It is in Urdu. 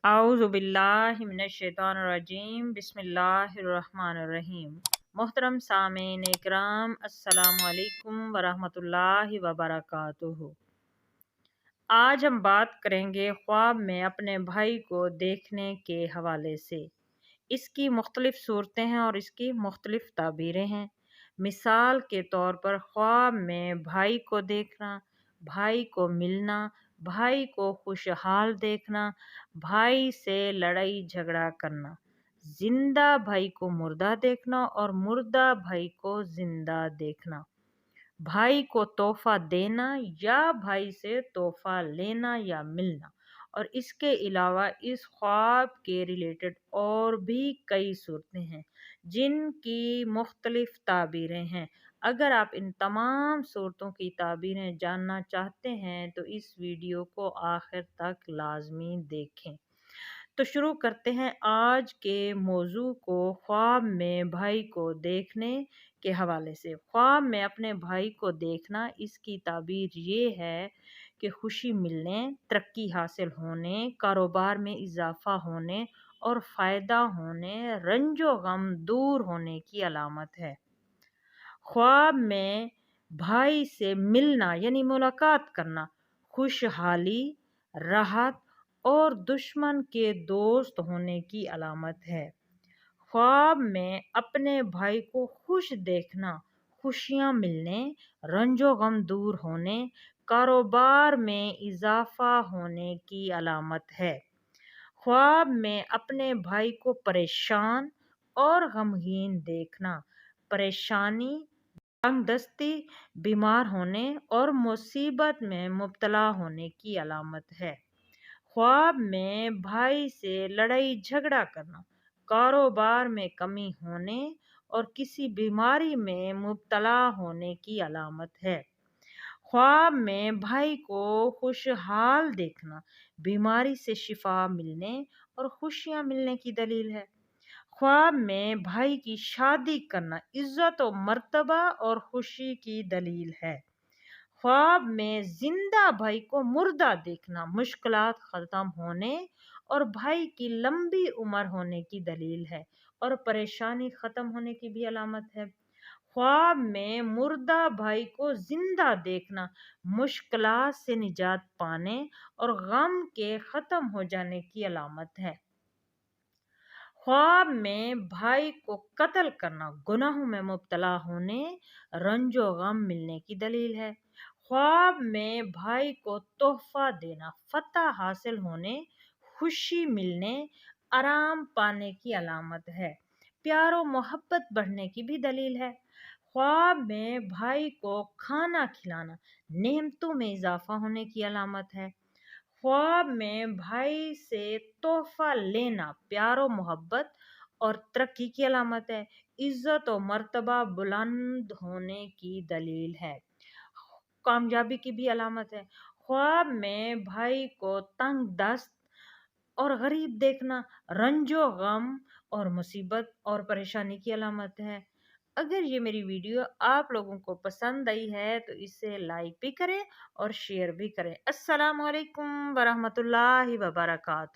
اعوذ باللہ من الشیطان الرجیم بسم اللہ الرحمن الرحیم۔ محترم سامعین اکرام، السلام علیکم ورحمۃ اللہ وبرکاتہ۔ آج ہم بات کریں گے خواب میں اپنے بھائی کو دیکھنے کے حوالے سے۔ اس کی مختلف صورتیں ہیں اور اس کی مختلف تعبیریں ہیں۔ مثال کے طور پر خواب میں بھائی کو دیکھنا، بھائی کو ملنا، بھائی کو خوشحال دیکھنا، بھائی سے لڑائی جھگڑا کرنا، زندہ بھائی کو مردہ دیکھنا اور مردہ بھائی کو زندہ دیکھنا، بھائی کو تحفہ دینا یا بھائی سے تحفہ لینا یا ملنا۔ اور اس کے علاوہ اس خواب کے ریلیٹڈ اور بھی کئی صورتیں ہیں جن کی مختلف تعبیریں ہیں۔ اگر آپ ان تمام صورتوں کی تعبیریں جاننا چاہتے ہیں تو اس ویڈیو کو آخر تک لازمی دیکھیں۔ تو شروع کرتے ہیں آج کے موضوع کو خواب میں بھائی کو دیکھنے کے حوالے سے۔ خواب میں اپنے بھائی کو دیکھنا، اس کی تعبیر یہ ہے کہ خوشی ملنے، ترقی حاصل ہونے، کاروبار میں اضافہ ہونے اور فائدہ ہونے، رنج و غم دور ہونے کی علامت ہے۔ خواب میں بھائی سے ملنا یعنی ملاقات کرنا خوشحالی، راحت اور دشمن کے دوست ہونے کی علامت ہے۔ خواب میں اپنے بھائی کو خوش دیکھنا خوشیاں ملنے، رنج و غم دور ہونے، کاروبار میں اضافہ ہونے کی علامت ہے۔ خواب میں اپنے بھائی کو پریشان اور غمگین دیکھنا پریشانی، تنگ دستی، بیمار ہونے اور مصیبت میں مبتلا ہونے کی علامت ہے۔ خواب میں بھائی سے لڑائی جھگڑا کرنا کاروبار میں کمی ہونے اور کسی بیماری میں مبتلا ہونے کی علامت ہے۔ خواب میں بھائی کو خوشحال دیکھنا بیماری سے شفا ملنے اور خوشیاں ملنے کی دلیل ہے۔ خواب میں بھائی کی شادی کرنا عزت و مرتبہ اور خوشی کی دلیل ہے۔ خواب میں زندہ بھائی کو مردہ دیکھنا مشکلات ختم ہونے اور بھائی کی لمبی عمر ہونے کی دلیل ہے اور پریشانی ختم ہونے کی بھی علامت ہے۔ خواب میں مردہ بھائی کو زندہ دیکھنا مشکلات سے نجات پانے اور غم کے ختم ہو جانے کی علامت ہے۔ خواب میں بھائی کو قتل کرنا گناہوں میں مبتلا ہونے، رنج و غم ملنے کی دلیل ہے۔ خواب میں بھائی کو تحفہ دینا فتح حاصل ہونے، خوشی ملنے، آرام پانے کی علامت ہے۔ پیار و محبت بڑھنے کی بھی دلیل ہے۔ خواب میں بھائی کو کھانا کھلانا نعمتوں میں اضافہ ہونے کی علامت ہے۔ خواب میں بھائی سے تحفہ لینا پیار و محبت اور ترقی کی علامت ہے، عزت و مرتبہ بلند ہونے کی دلیل ہے، کامیابی کی بھی علامت ہے۔ خواب میں بھائی کو تنگ دست اور غریب دیکھنا رنج و غم اور مصیبت اور پریشانی کی علامت ہے۔ اگر یہ میری ویڈیو آپ لوگوں کو پسند آئی ہے تو اسے لائک بھی کریں اور شیئر بھی کریں۔ السلام علیکم ورحمۃ اللہ وبرکاتہ۔